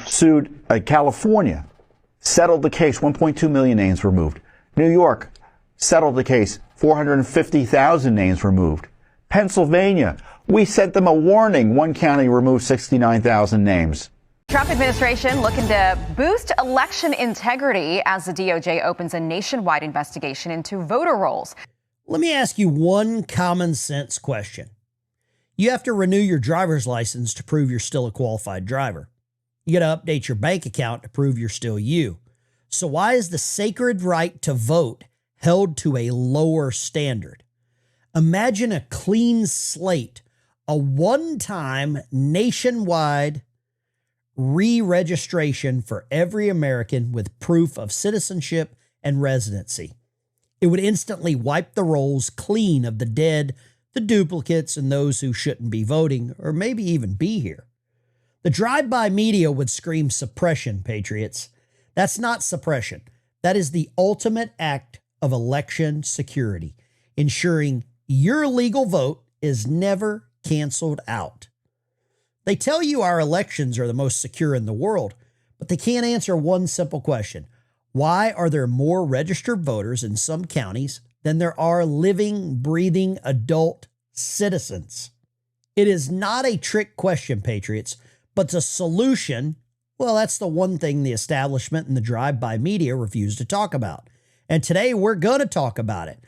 sued California, settled the case, 1.2 million names removed. New York settled the case, 450,000 names removed. Pennsylvania, we sent them a warning. One county removed 69,000 names. Trump administration looking to boost election integrity as the DOJ opens a nationwide investigation into voter rolls. Let me ask you one common sense question. You have to renew your driver's license to prove you're still a qualified driver. You got to update your bank account to prove you're still you. So why is the sacred right to vote held to a lower standard? Imagine a clean slate, a one-time nationwide re-registration for every American with proof of citizenship and residency. It would instantly wipe the rolls clean of the dead, the duplicates, and those who shouldn't be voting or maybe even be here. The drive-by media would scream suppression, patriots. That's not suppression. That is the ultimate act of election security, ensuring your legal vote is never canceled out. They tell you our elections are the most secure in the world, but they can't answer one simple question. Why are there more registered voters in some counties than there are living, breathing adult citizens? It is not a trick question, patriots, but the solution, well, that's the one thing the establishment and the drive-by media refuse to talk about. And today we're going to talk about it.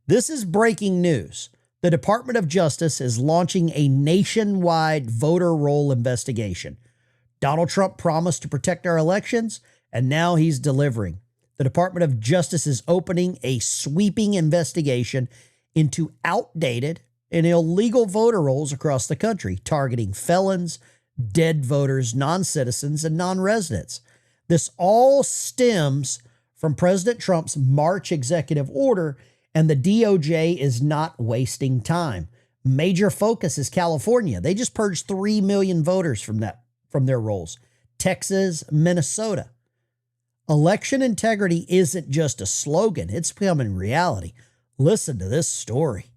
This is breaking news. The Department of Justice is launching a nationwide voter roll investigation. Donald Trump promised to protect our elections, and now he's delivering. The Department of Justice is opening a sweeping investigation into outdated and illegal voter rolls across the country, targeting felons, dead voters, non-citizens, and non-residents. This all stems from President Trump's March executive order, and the DOJ is not wasting time. Major focus is California. They just purged 3 million voters from their rolls. Texas, Minnesota. Election integrity isn't just a slogan. It's becoming reality. Listen to this story.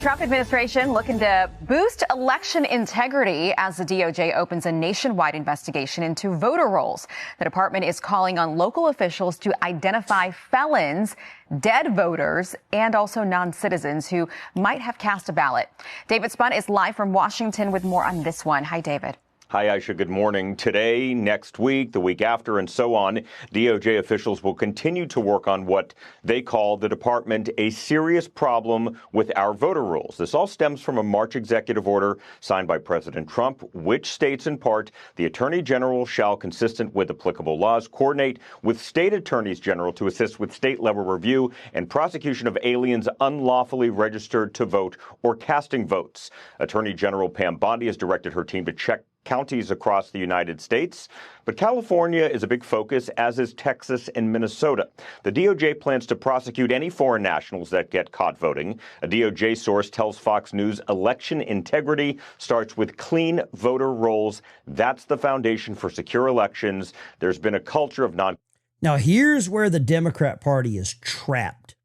Trump administration looking to boost election integrity as the DOJ opens a nationwide investigation into voter rolls. The department is calling on local officials to identify felons, dead voters, and also non-citizens who might have cast a ballot. David Spunt is live from Washington with more on this one. Hi, David. Hi, Aisha. Good morning. Today, next week, the week after, and so on, DOJ officials will continue to work on what they call the department a serious problem with our voter rolls. This all stems from a March executive order signed by President Trump, which states in part the Attorney General shall, consistent with applicable laws, coordinate with state attorneys general to assist with state-level review and prosecution of aliens unlawfully registered to vote or casting votes. Attorney General Pam Bondi has directed her team to check counties across the United States. But California is a big focus, as is Texas and Minnesota. The DOJ plans to prosecute any foreign nationals that get caught voting. A DOJ source tells Fox News election integrity starts with clean voter rolls. That's the foundation for secure elections. There's been a culture of Now, here's where the Democrat Party is trapped.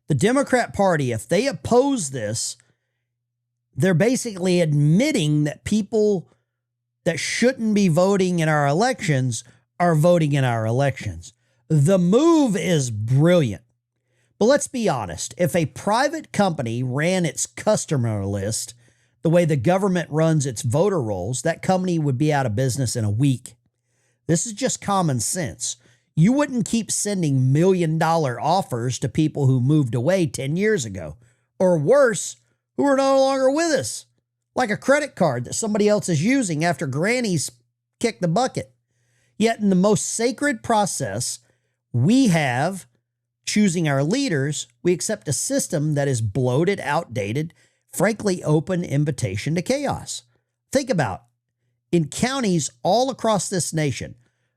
The Democrat Party, if they oppose this, they're basically admitting that people that shouldn't be voting in our elections are voting in our elections. The move is brilliant. But let's be honest. If a private company ran its customer list the way the government runs its voter rolls, that company would be out of business in a week. This is just common sense. You wouldn't keep sending million-dollar offers to people who moved away 10 years ago, or worse, who are no longer with us. Like a credit card that somebody else is using after granny's kicked the bucket. Yet in the most sacred process we have, choosing our leaders, we accept a system that is bloated, outdated, frankly open invitation to chaos. Think about it. In counties all across this nation,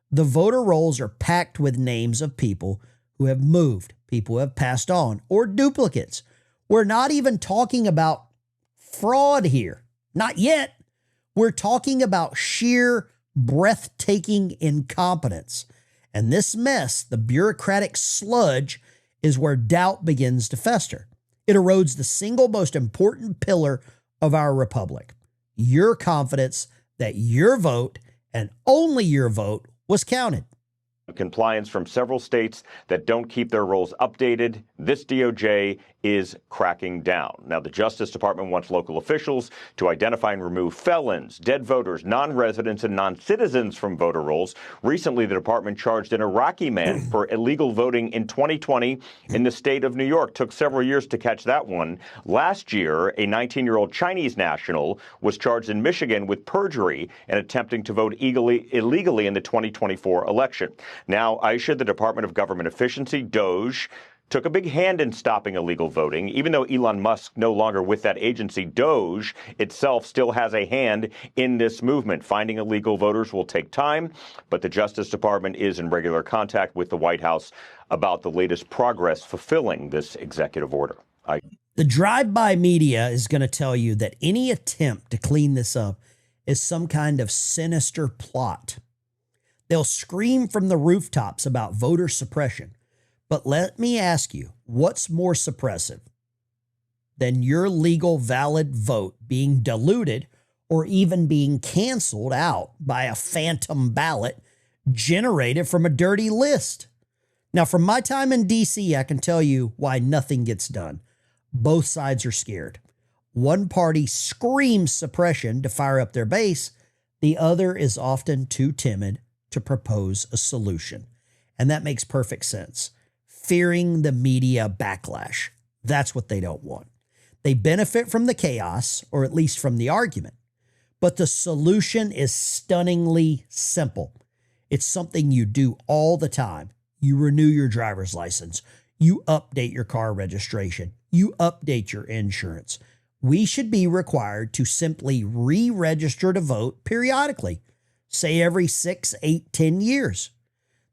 the voter rolls are packed with names of people who have moved, people who have passed on, or duplicates. We're not even talking about fraud here. Not yet. We're talking about sheer, breathtaking incompetence. And this mess, the bureaucratic sludge, is where doubt begins to fester. It erodes the single most important pillar of our republic, your confidence that your vote and only your vote was counted. Compliance from several states that don't keep their rolls updated. This DOJ is cracking down. Now, the Justice Department wants local officials to identify and remove felons, dead voters, non-residents, and non-citizens from voter rolls. Recently, the department charged an Iraqi man for illegal voting in 2020 in the state of New York. Took several years to catch that one. Last year, a 19-year-old Chinese national was charged in Michigan with perjury and attempting to vote illegally in the 2024 election. Now, Aisha, the Department of Government Efficiency, DOJ, took a big hand in stopping illegal voting. Even though Elon Musk no longer with that agency, DOJ itself still has a hand in this movement. Finding illegal voters will take time, but the Justice Department is in regular contact with the White House about the latest progress fulfilling this executive order. The drive-by media is going to tell you that any attempt to clean this up is some kind of sinister plot. They'll scream from the rooftops about voter suppression. But let me ask you, what's more suppressive than your legal, valid vote being diluted or even being canceled out by a phantom ballot generated from a dirty list? Now, from my time in D.C., I can tell you why nothing gets done. Both sides are scared. One party screams suppression to fire up their base. The other is often too timid to propose a solution. And that makes perfect sense. Fearing the media backlash. That's what they don't want. They benefit from the chaos, or at least from the argument. But the solution is stunningly simple. It's something you do all the time. You renew your driver's license. You update your car registration. You update your insurance. We should be required to simply re-register to vote periodically, say every 6, 8, 10 years.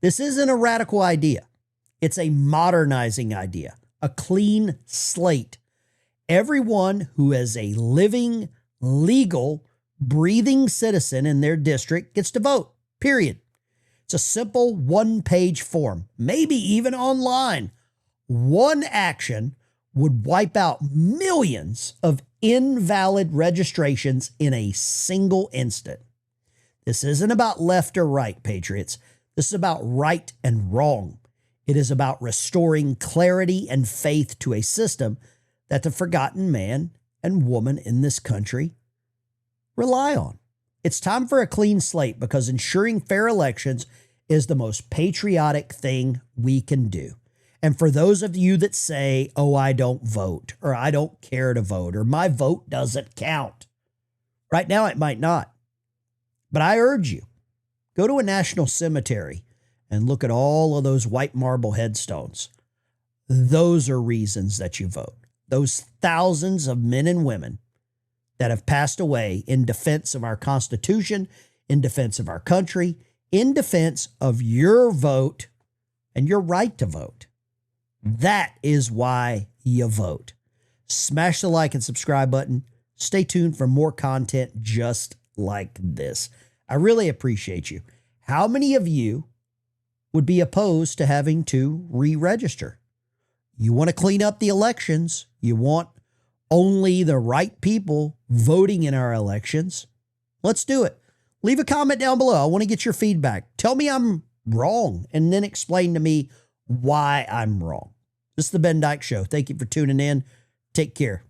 This isn't a radical idea. It's a modernizing idea, a clean slate. Everyone who is a living, legal, breathing citizen in their district gets to vote, period. It's a simple one-page form, maybe even online. One action would wipe out millions of invalid registrations in a single instant. This isn't about left or right, patriots. This is about right and wrong. It is about restoring clarity and faith to a system that the forgotten man and woman in this country rely on. It's time for a clean slate because ensuring fair elections is the most patriotic thing we can do. And for those of you that say, oh, I don't vote, or I don't care to vote, or my vote doesn't count, right now it might not. But I urge you, go to a national cemetery and look at all of those white marble headstones. Those are reasons that you vote. Those thousands of men and women that have passed away in defense of our Constitution, in defense of our country, in defense of your vote and your right to vote. That is why you vote. Smash the like and subscribe button. Stay tuned for more content just like this. I really appreciate you. How many of you would be opposed to having to re-register? You want to clean up the elections. You want only the right people voting in our elections. Let's do it. Leave a comment down below. I want to get your feedback. Tell me I'm wrong and then explain to me why I'm wrong. This is the Ben Dykes Show. Thank you for tuning in. Take care.